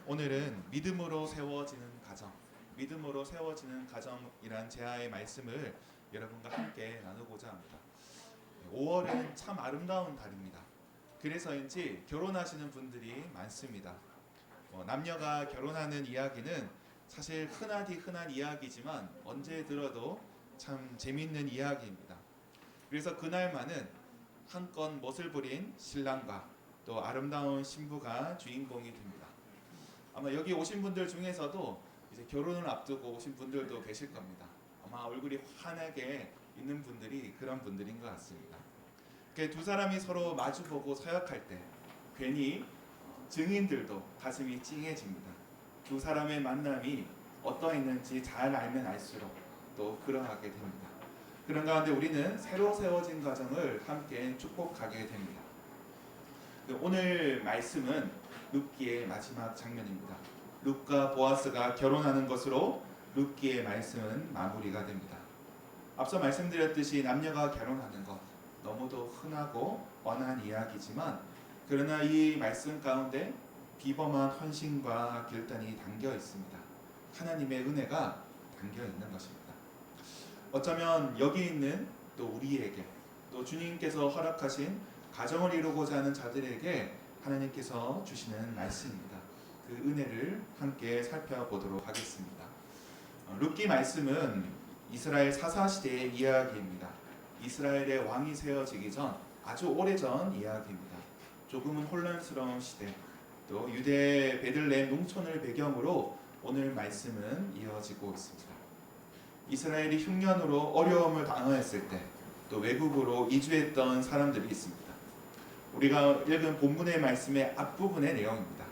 오늘은 믿음으로 세워지는 가정, 믿음으로 세워지는 가정이란 제아의 말씀을 여러분과 함께 나누고자 합니다. 5월은 참 아름다운 달입니다. 그래서인지 결혼하시는 분들이 많습니다. 남녀가 결혼하는 이야기는 사실 흔하디 흔한 이야기지만 언제 들어도 참 재밌는 이야기입니다. 그래서 그날만은 한껏 멋을 부린 신랑과 또 아름다운 신부가 주인공이 됩니다. 아마 여기 오신 분들 중에서도 이제 결혼을 앞두고 오신 분들도 계실 겁니다. 아마 얼굴이 환하게 있는 분들이 그런 분들인 것 같습니다. 두 사람이 서로 마주보고 서약할 때 괜히 증인들도 가슴이 찡해집니다. 두 사람의 만남이 어떠했는지 잘 알면 알수록 또 그러하게 됩니다. 그런 가운데 우리는 새로 세워진 가정을 함께 축복하게 됩니다. 오늘 말씀은 룻기의 마지막 장면입니다. 룻과 보아스가 결혼하는 것으로 룻기의 말씀은 마무리가 됩니다. 앞서 말씀드렸듯이 남녀가 결혼하는 것 너무도 흔하고 뻔한 이야기지만 그러나 이 말씀 가운데 비범한 헌신과 결단이 담겨 있습니다. 하나님의 은혜가 담겨 있는 것입니다. 어쩌면 여기 있는 또 우리에게 또 주님께서 허락하신 가정을 이루고자 하는 자들에게 하나님께서 주시는 말씀입니다. 그 은혜를 함께 살펴보도록 하겠습니다. 룻기 말씀은 이스라엘 사사시대의 이야기입니다. 이스라엘의 왕이 세워지기 전 아주 오래전 이야기입니다. 조금은 혼란스러운 시대, 또 유대 베들레헴 농촌을 배경으로 오늘 말씀은 이어지고 있습니다. 이스라엘이 흉년으로 어려움을 당했을 때 또 외국으로 이주했던 사람들이 있습니다. 우리가 읽은 본문의 말씀의 앞부분의 내용입니다.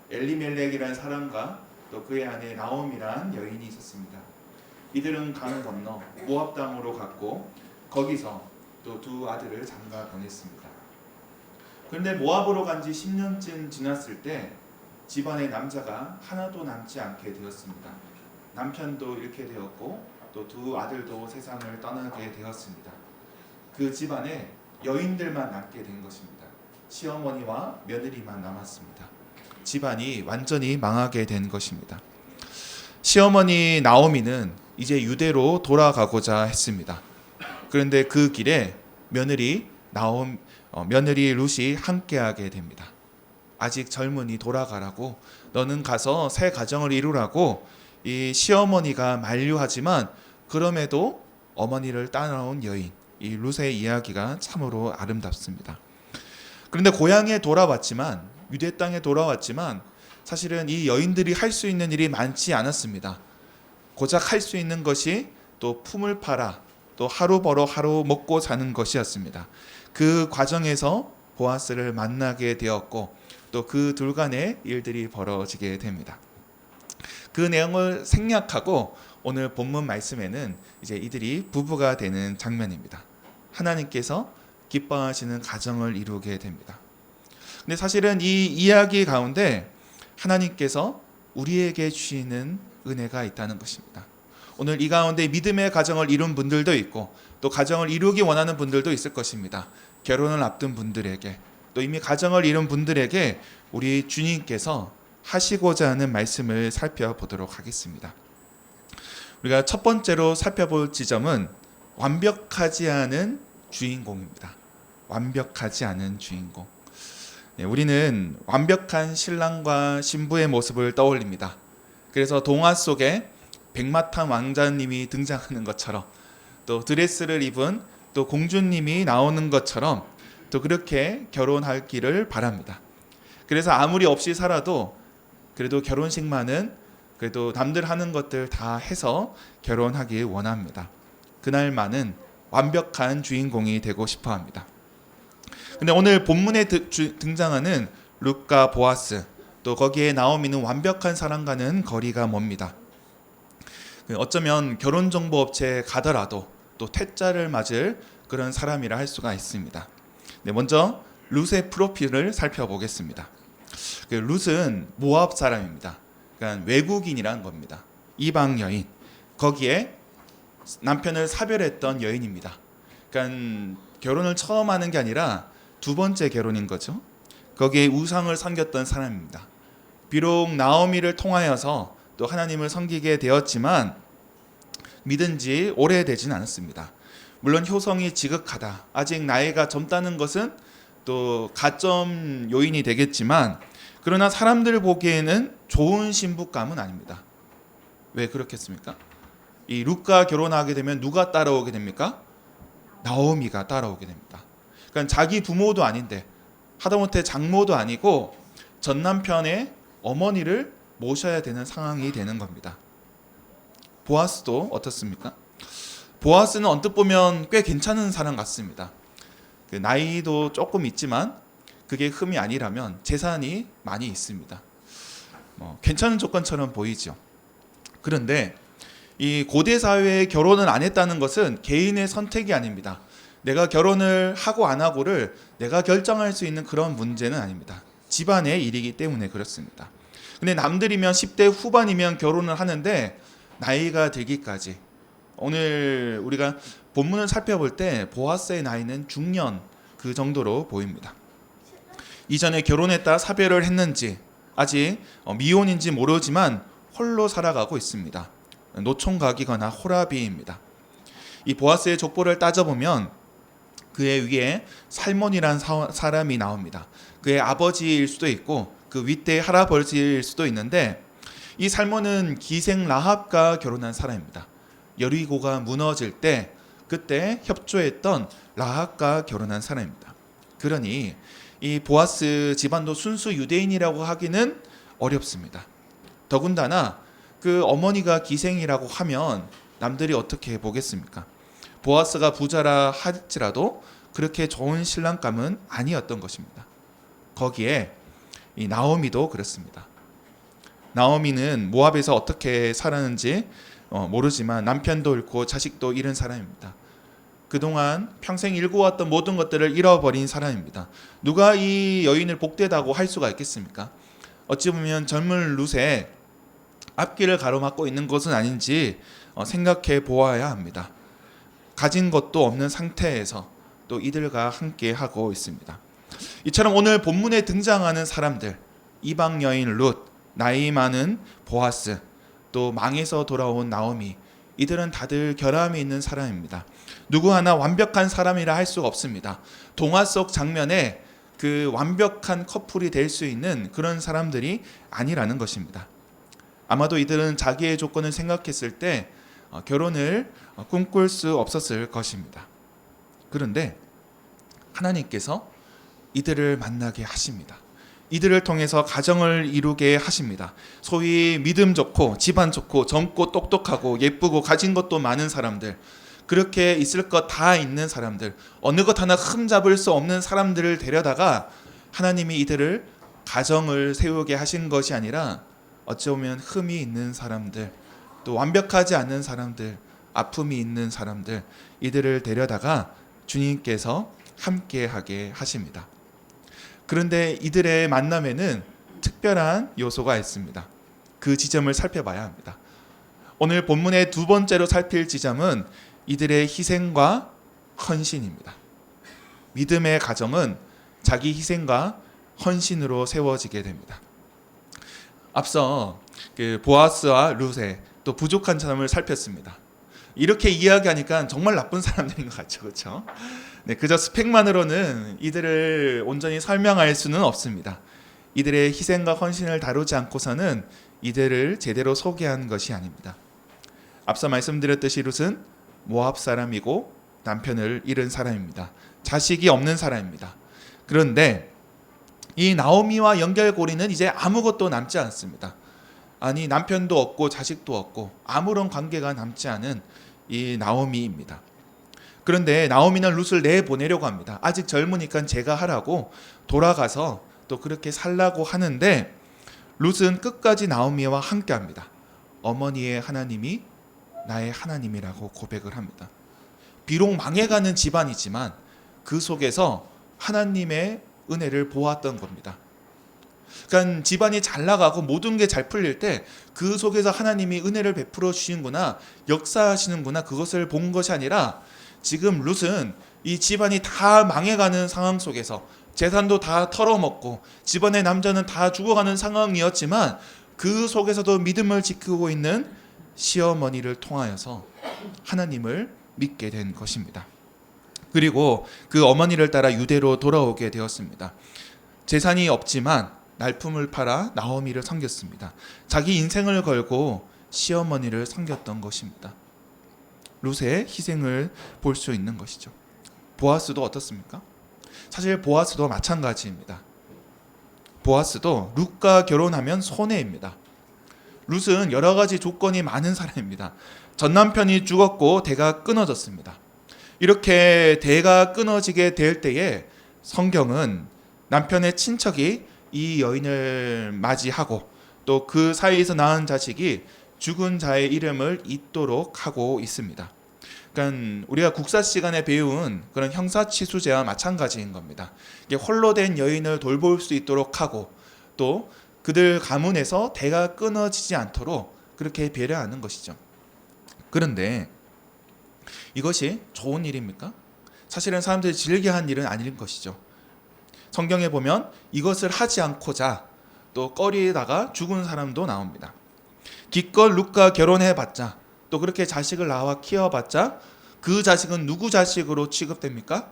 엘리멜렉이라는 사람과 또 그의 아내 나옴이란 여인이 있었습니다. 이들은 강을 건너 모압 땅으로 갔고 거기서 또 두 아들을 장가 보냈습니다. 그런데 모압으로 간 지 10년쯤 지났을 때 집안의 남자가 하나도 남지 않게 되었습니다. 남편도 잃게 되었고 또 두 아들도 세상을 떠나게 되었습니다. 그 집안에 여인들만 남게 된 것입니다. 시어머니와 며느리만 남았습니다. 집안이 완전히 망하게 된 것입니다. 시어머니 나오미는 이제 유대로 돌아가고자 했습니다. 그런데 그 길에 며느리 룻이 함께하게 됩니다. 아직 젊으니 돌아가라고, 너는 가서 새 가정을 이루라고 이 시어머니가 만류하지만 그럼에도 어머니를 따라온 여인, 이 룻의 이야기가 참으로 아름답습니다. 그런데 고향에 돌아왔지만, 유대 땅에 돌아왔지만 사실은 이 여인들이 할 수 있는 일이 많지 않았습니다. 고작 할 수 있는 것이 또 품을 팔아 또 하루 벌어 하루 먹고 사는 것이었습니다. 그 과정에서 보아스를 만나게 되었고 또 그 둘 간의 일들이 벌어지게 됩니다. 그 내용을 생략하고 오늘 본문 말씀에는 이제 이들이 부부가 되는 장면입니다. 하나님께서 기뻐하시는 가정을 이루게 됩니다. 근데 사실은 이 이야기 가운데 하나님께서 우리에게 주시는 은혜가 있다는 것입니다. 오늘 이 가운데 믿음의 가정을 이룬 분들도 있고 또 가정을 이루기 원하는 분들도 있을 것입니다. 결혼을 앞둔 분들에게 또 이미 가정을 이룬 분들에게 우리 주님께서 하시고자 하는 말씀을 살펴보도록 하겠습니다. 우리가 첫 번째로 살펴볼 지점은 완벽하지 않은 주인공입니다. 완벽하지 않은 주인공. 우리는 완벽한 신랑과 신부의 모습을 떠올립니다. 그래서 동화 속에 백마탄 왕자님이 등장하는 것처럼 또 드레스를 입은 또 공주님이 나오는 것처럼 또 그렇게 결혼하기를 바랍니다. 그래서 아무리 없이 살아도 그래도 결혼식만은 그래도 남들 하는 것들 다 해서 결혼하길 원합니다. 그날만은 완벽한 주인공이 되고 싶어 합니다. 근데 오늘 본문에 등장하는 룻과 보아스 또 거기에 나오미는 완벽한 사람과는 거리가 멉니다. 어쩌면 결혼정보업체에 가더라도 또 퇴짜를 맞을 그런 사람이라 할 수가 있습니다. 먼저 룻의 프로필을 살펴보겠습니다. 룻은 모압 사람입니다. 그러니까 외국인이라는 겁니다. 이방 여인. 거기에 남편을 사별했던 여인입니다. 그러니까 결혼을 처음 하는 게 아니라 두 번째 결혼인 거죠. 거기에 우상을 섬겼던 사람입니다. 비록 나오미를 통하여서 또 하나님을 섬기게 되었지만 믿은 지 오래되진 않았습니다. 물론 효성이 지극하다, 아직 나이가 젊다는 것은 또 가점 요인이 되겠지만, 그러나 사람들 보기에는 좋은 신부감은 아닙니다. 왜 그렇겠습니까? 이 룻과 결혼하게 되면 누가 따라오게 됩니까? 나오미가 따라오게 됩니다. 그러니까 자기 부모도 아닌데, 하다못해 장모도 아니고 전 남편의 어머니를 모셔야 되는 상황이 되는 겁니다. 보아스도 어떻습니까? 보아스는 언뜻 보면 꽤 괜찮은 사람 같습니다. 그 나이도 조금 있지만 그게 흠이 아니라면 재산이 많이 있습니다. 괜찮은 조건처럼 보이죠. 그런데 이 고대 사회에 결혼을 안 했다는 것은 개인의 선택이 아닙니다. 내가 결혼을 하고 안 하고를 내가 결정할 수 있는 그런 문제는 아닙니다. 집안의 일이기 때문에 그렇습니다. 근데 남들이면 10대 후반이면 결혼을 하는데 나이가 들기까지, 오늘 우리가 본문을 살펴볼 때 보아스의 나이는 중년 그 정도로 보입니다. 이전에 결혼했다 사별을 했는지, 아직 미혼인지 모르지만 홀로 살아가고 있습니다. 노총각이거나 호라비입니다. 이 보아스의 족보를 따져보면 그의 위에 살몬이란 사람이 나옵니다. 그의 아버지일 수도 있고 그 윗대 할아버지일 수도 있는데, 이 살몬은 기생 라합과 결혼한 사람입니다. 여리고가 무너질 때 그때 협조했던 라합과 결혼한 사람입니다. 그러니 이 보아스 집안도 순수 유대인이라고 하기는 어렵습니다. 더군다나 그 어머니가 기생이라고 하면 남들이 어떻게 보겠습니까? 보아스가 부자라 할지라도 그렇게 좋은 신랑감은 아니었던 것입니다. 거기에 이 나오미도 그렇습니다. 나오미는 모압에서 어떻게 살았는지 모르지만 남편도 잃고 자식도 잃은 사람입니다. 그동안 평생 일구었던 모든 것들을 잃어버린 사람입니다. 누가 이 여인을 복되다고 할 수가 있겠습니까? 어찌 보면 젊은 룻의 앞길을 가로막고 있는 것은 아닌지 생각해 보아야 합니다. 가진 것도 없는 상태에서 또 이들과 함께 하고 있습니다. 이처럼 오늘 본문에 등장하는 사람들, 이방 여인 룻, 나이 많은 보아스, 또 망해서 돌아온 나오미, 이들은 다들 결함이 있는 사람입니다. 누구 하나 완벽한 사람이라 할 수가 없습니다. 동화 속 장면에 그 완벽한 커플이 될 수 있는 그런 사람들이 아니라는 것입니다. 아마도 이들은 자기의 조건을 생각했을 때 결혼을 꿈꿀 수 없었을 것입니다. 그런데 하나님께서 이들을 만나게 하십니다. 이들을 통해서 가정을 이루게 하십니다. 소위 믿음 좋고 집안 좋고 젊고 똑똑하고 예쁘고 가진 것도 많은 사람들, 그렇게 있을 것 다 있는 사람들, 어느 것 하나 흠잡을 수 없는 사람들을 데려다가 하나님이 이들을 가정을 세우게 하신 것이 아니라 어찌 보면 흠이 있는 사람들, 또 완벽하지 않은 사람들, 아픔이 있는 사람들, 이들을 데려다가 주님께서 함께하게 하십니다. 그런데 이들의 만남에는 특별한 요소가 있습니다. 그 지점을 살펴봐야 합니다. 오늘 본문의 두 번째로 살필 지점은 이들의 희생과 헌신입니다. 믿음의 가정은 자기 희생과 헌신으로 세워지게 됩니다. 앞서 그 보아스와 룻의 또 부족한 점을 살폈습니다. 이렇게 이야기하니까 정말 나쁜 사람들인 것 같죠, 그렇죠? 네, 그저 스펙만으로는 이들을 온전히 설명할 수는 없습니다. 이들의 희생과 헌신을 다루지 않고서는 이들을 제대로 소개한 것이 아닙니다. 앞서 말씀드렸듯이 룻은 모압 사람이고 남편을 잃은 사람입니다. 자식이 없는 사람입니다. 그런데 이 나오미와 연결고리는 이제 아무것도 남지 않습니다. 아니, 남편도 없고 자식도 없고 아무런 관계가 남지 않은 이 나오미입니다. 그런데 나오미는 룻을 내보내려고 합니다. 아직 젊으니까 제가 하라고 돌아가서 또 그렇게 살라고 하는데, 룻은 끝까지 나오미와 함께합니다. 어머니의 하나님이 나의 하나님이라고 고백을 합니다. 비록 망해가는 집안이지만 그 속에서 하나님의 은혜를 보았던 겁니다. 그러니까 집안이 잘 나가고 모든 게 잘 풀릴 때 그 속에서 하나님이 은혜를 베풀어 주시는구나, 역사하시는구나, 그것을 본 것이 아니라 지금 룻은 이 집안이 다 망해가는 상황 속에서 재산도 다 털어먹고 집안의 남자는 다 죽어가는 상황이었지만 그 속에서도 믿음을 지키고 있는 시어머니를 통하여서 하나님을 믿게 된 것입니다. 그리고 그 어머니를 따라 유대로 돌아오게 되었습니다. 재산이 없지만 날품을 팔아 나오미를 섬겼습니다. 자기 인생을 걸고 시어머니를 섬겼던 것입니다. 룻의 희생을 볼 수 있는 것이죠. 보아스도 어떻습니까? 사실 보아스도 마찬가지입니다. 보아스도 룻과 결혼하면 손해입니다. 룻은 여러 가지 조건이 많은 사람입니다. 전 남편이 죽었고 대가 끊어졌습니다. 이렇게 대가 끊어지게 될 때에 성경은 남편의 친척이 이 여인을 맞이하고 또 그 사이에서 낳은 자식이 죽은 자의 이름을 잇도록 하고 있습니다. 그러니까 우리가 국사 시간에 배운 그런 형사치수죄와 마찬가지인 겁니다. 이게 홀로 된 여인을 돌볼 수 있도록 하고 또 그들 가문에서 대가 끊어지지 않도록 그렇게 배려하는 것이죠. 그런데 이것이 좋은 일입니까? 사실은 사람들이 즐겨한 일은 아닌 것이죠. 성경에 보면 이것을 하지 않고자 또 거리에다가 죽은 사람도 나옵니다. 기껏 룻과 결혼해봤자 또 그렇게 자식을 낳아 키워봤자 그 자식은 누구 자식으로 취급됩니까?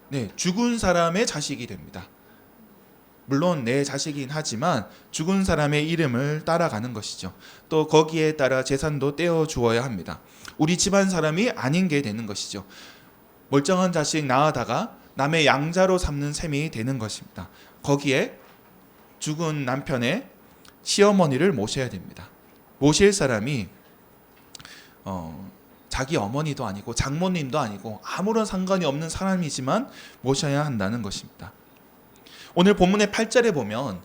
네, 죽은 사람의 자식이 됩니다. 물론 내 자식이긴 하지만 죽은 사람의 이름을 따라가는 것이죠. 또 거기에 따라 재산도 떼어 주어야 합니다. 우리 집안 사람이 아닌 게 되는 것이죠. 멀쩡한 자식 낳아다가 남의 양자로 삼는 셈이 되는 것입니다. 거기에 죽은 남편의 시어머니를 모셔야 됩니다. 모실 사람이 자기 어머니도 아니고 장모님도 아니고 아무런 상관이 없는 사람이지만 모셔야 한다는 것입니다. 오늘 본문의 8절에 보면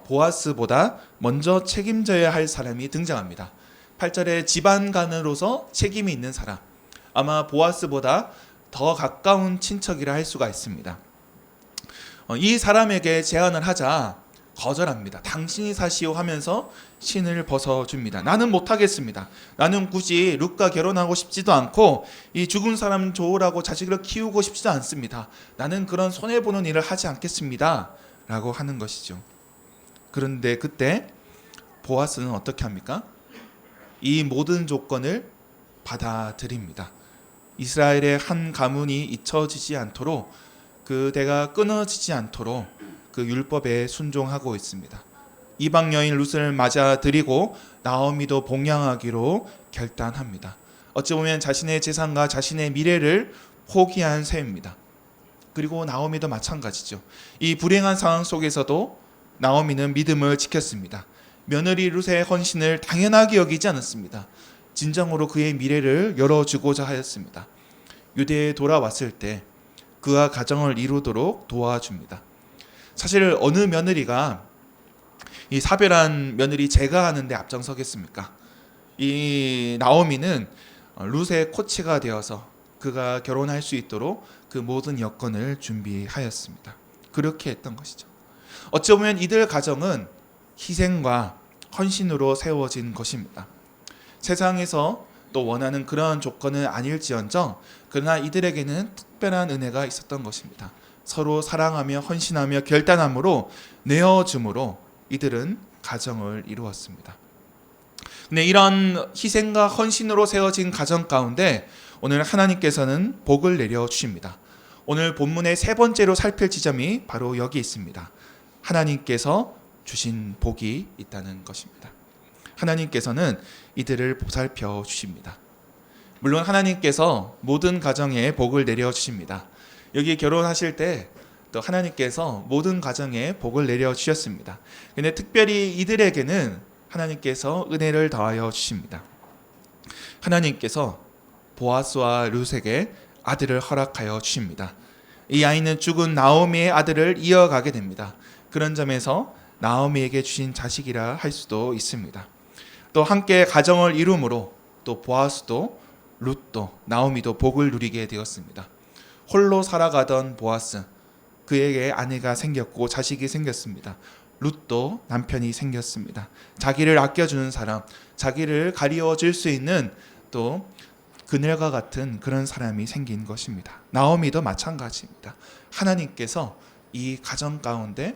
보아스보다 먼저 책임져야 할 사람이 등장합니다. 8절에 집안간으로서 책임이 있는 사람, 아마 보아스보다 더 가까운 친척이라 할 수가 있습니다. 이 사람에게 제안을 하자 거절합니다. 당신이 사시오 하면서 신을 벗어줍니다. 나는 못하겠습니다. 나는 굳이 룻과 결혼하고 싶지도 않고 이 죽은 사람 좋으라고 자식을 키우고 싶지도 않습니다. 나는 그런 손해보는 일을 하지 않겠습니다. 라고 하는 것이죠. 그런데 그때 보아스는 어떻게 합니까? 이 모든 조건을 받아들입니다. 이스라엘의 한 가문이 잊혀지지 않도록 그 대가 끊어지지 않도록 그 율법에 순종하고 있습니다. 이방 여인 룻을 맞아들이고 나오미도 봉양하기로 결단합니다. 어찌 보면 자신의 재산과 자신의 미래를 포기한 셈입니다. 그리고 나오미도 마찬가지죠. 이 불행한 상황 속에서도 나오미는 믿음을 지켰습니다. 며느리 룻의 헌신을 당연하게 여기지 않았습니다. 진정으로 그의 미래를 열어주고자 하였습니다. 유대에 돌아왔을 때 그와 가정을 이루도록 도와줍니다. 사실 어느 며느리가 이 사별한 며느리 제거하는데 앞장서겠습니까? 이 나오미는 룻의 코치가 되어서 그가 결혼할 수 있도록 그 모든 여건을 준비하였습니다. 그렇게 했던 것이죠. 어찌 보면 이들 가정은 희생과 헌신으로 세워진 것입니다. 세상에서 또 원하는 그러한 조건은 아닐지언정 그러나 이들에게는 특별한 은혜가 있었던 것입니다. 서로 사랑하며 헌신하며 결단함으로 내어줌으로 이들은 가정을 이루었습니다. 근데 이런 희생과 헌신으로 세워진 가정 가운데 오늘 하나님께서는 복을 내려 주십니다. 오늘 본문의 세 번째로 살필 지점이 바로 여기 있습니다. 하나님께서 주신 복이 있다는 것입니다. 하나님께서는 이들을 보살펴 주십니다. 물론 하나님께서 모든 가정에 복을 내려 주십니다. 여기 결혼하실 때 또 하나님께서 모든 가정에 복을 내려 주셨습니다. 근데 특별히 이들에게는 하나님께서 은혜를 더하여 주십니다. 하나님께서 보아스와 룻에게 아들을 허락하여 주십니다. 이 아이는 죽은 나오미의 아들을 이어가게 됩니다. 그런 점에서 나오미에게 주신 자식이라 할 수도 있습니다. 또 함께 가정을 이룸으로 또 보아스도 룻도 나오미도 복을 누리게 되었습니다. 홀로 살아가던 보아스, 그에게 아내가 생겼고 자식이 생겼습니다. 룻도 남편이 생겼습니다. 자기를 아껴주는 사람, 자기를 가리워줄 수 있는 또 그늘과 같은 그런 사람이 생긴 것입니다. 나오미도 마찬가지입니다. 하나님께서 이 가정 가운데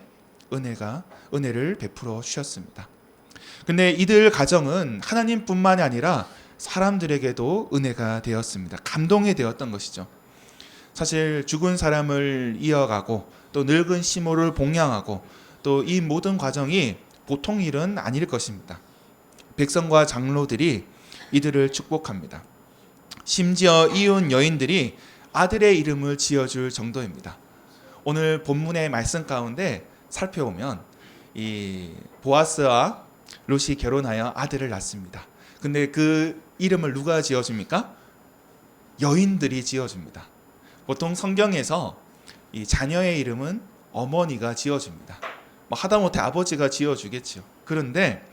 은혜를 베풀어 주셨습니다. 근데 이들 가정은 하나님뿐만이 아니라 사람들에게도 은혜가 되었습니다. 감동이 되었던 것이죠. 사실 죽은 사람을 이어가고 또 늙은 시모를 봉양하고 또 이 모든 과정이 보통 일은 아닐 것입니다. 백성과 장로들이 이들을 축복합니다. 심지어 이혼 여인들이 아들의 이름을 지어줄 정도입니다. 오늘 본문의 말씀 가운데 살펴보면 이 보아스와 룻이 결혼하여 아들을 낳습니다. 근데 그 이름을 누가 지어줍니까? 여인들이 지어줍니다. 보통 성경에서 이 자녀의 이름은 어머니가 지어줍니다. 뭐 하다못해 아버지가 지어주겠죠. 그런데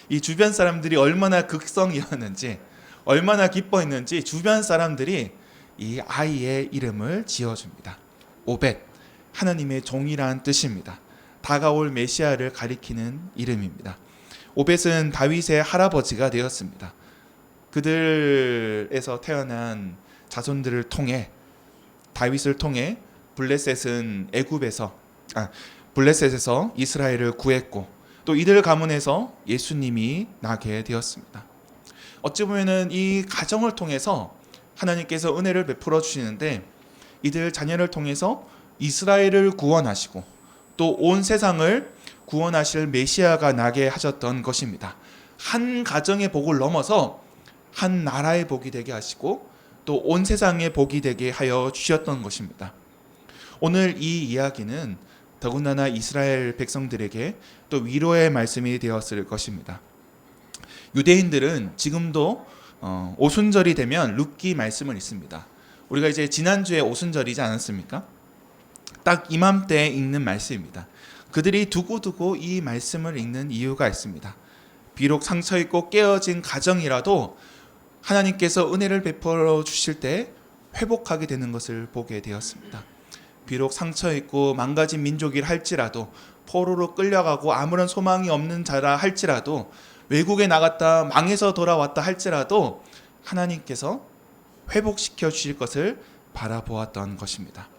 이 주변 사람들이 얼마나 극성이었는지, 얼마나 기뻐했는지 주변 사람들이 이 아이의 이름을 지어줍니다. 오벳, 하나님의 종이라는 뜻입니다. 다가올 메시아를 가리키는 이름입니다. 오벳은 다윗의 할아버지가 되었습니다. 그들에서 태어난 자손들을 통해 다윗을 통해 블레셋에서 이스라엘을 구했고 또 이들 가문에서 예수님이 나게 되었습니다. 어찌 보면은 이 가정을 통해서 하나님께서 은혜를 베풀어 주시는데 이들 자녀를 통해서 이스라엘을 구원하시고 또 온 세상을 구원하실 메시아가 나게 하셨던 것입니다. 한 가정의 복을 넘어서 한 나라의 복이 되게 하시고 또 온 세상의 복이 되게 하여 주셨던 것입니다. 오늘 이 이야기는 더군다나 이스라엘 백성들에게 또 위로의 말씀이 되었을 것입니다. 유대인들은 지금도 오순절이 되면 룻기 말씀을 읽습니다. 우리가 이제 지난주에 오순절이지 않았습니까? 딱 이맘때에 읽는 말씀입니다. 그들이 두고두고 이 말씀을 읽는 이유가 있습니다. 비록 상처있고 깨어진 가정이라도 하나님께서 은혜를 베풀어 주실 때 회복하게 되는 것을 보게 되었습니다. 비록 상처있고 망가진 민족이라 할지라도 포로로 끌려가고 아무런 소망이 없는 자라 할지라도 외국에 나갔다 망해서 돌아왔다 할지라도 하나님께서 회복시켜 주실 것을 바라보았던 것입니다.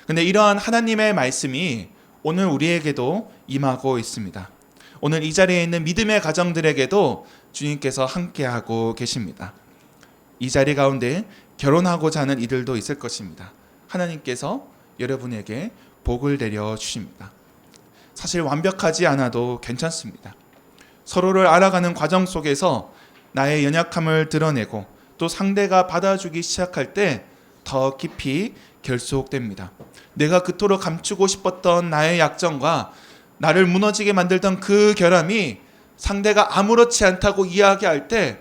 근데 이러한 하나님의 말씀이 오늘 우리에게도 임하고 있습니다. 오늘 이 자리에 있는 믿음의 가정들에게도 주님께서 함께하고 계십니다. 이 자리 가운데 결혼하고자 하는 이들도 있을 것입니다. 하나님께서 여러분에게 복을 내려 주십니다. 사실 완벽하지 않아도 괜찮습니다. 서로를 알아가는 과정 속에서 나의 연약함을 드러내고 또 상대가 받아주기 시작할 때 더 깊이 결속됩니다. 내가 그토록 감추고 싶었던 나의 약점과 나를 무너지게 만들던 그 결함이 상대가 아무렇지 않다고 이야기할 때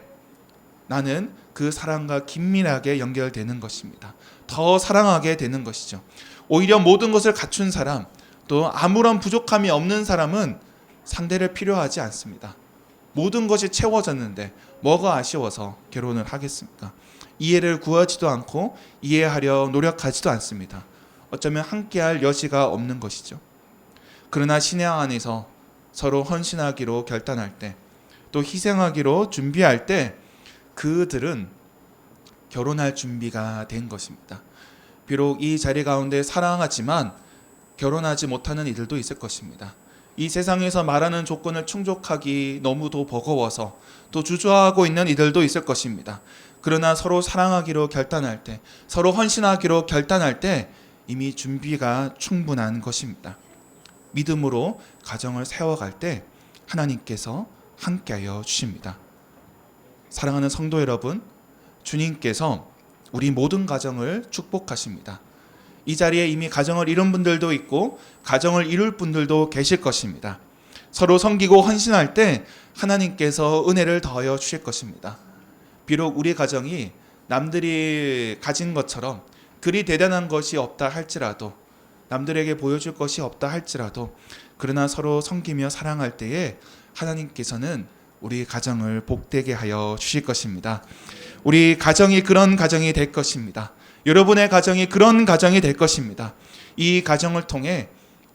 나는 그 사람과 긴밀하게 연결되는 것입니다. 더 사랑하게 되는 것이죠. 오히려 모든 것을 갖춘 사람, 또 아무런 부족함이 없는 사람은 상대를 필요하지 않습니다. 모든 것이 채워졌는데 뭐가 아쉬워서 결혼을 하겠습니까? 이해를 구하지도 않고 이해하려 노력하지도 않습니다. 어쩌면 함께할 여지가 없는 것이죠. 그러나 신앙 안에서 서로 헌신하기로 결단할 때, 또 희생하기로 준비할 때 그들은 결혼할 준비가 된 것입니다. 비록 이 자리 가운데 사랑하지만 결혼하지 못하는 이들도 있을 것입니다. 이 세상에서 말하는 조건을 충족하기 너무도 버거워서 또 주저하고 있는 이들도 있을 것입니다. 그러나 서로 사랑하기로 결단할 때, 서로 헌신하기로 결단할 때 이미 준비가 충분한 것입니다. 믿음으로 가정을 세워갈 때 하나님께서 함께하여 주십니다. 사랑하는 성도 여러분, 주님께서 우리 모든 가정을 축복하십니다. 이 자리에 이미 가정을 이룬 분들도 있고 가정을 이룰 분들도 계실 것입니다. 서로 섬기고 헌신할 때 하나님께서 은혜를 더하여 주실 것입니다. 비록 우리 가정이 남들이 가진 것처럼 그리 대단한 것이 없다 할지라도, 남들에게 보여줄 것이 없다 할지라도, 그러나 서로 섬기며 사랑할 때에 하나님께서는 우리 가정을 복되게 하여 주실 것입니다. 우리 가정이 그런 가정이 될 것입니다. 여러분의 가정이 그런 가정이 될 것입니다. 이 가정을 통해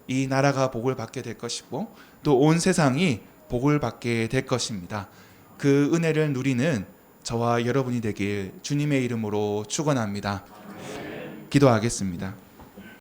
이 나라가 복을 받게 될 것이고 또 온 세상이 복을 받게 될 것입니다. 그 은혜를 누리는 저와 여러분이 되길 주님의 이름으로 축원합니다. 기도하겠습니다.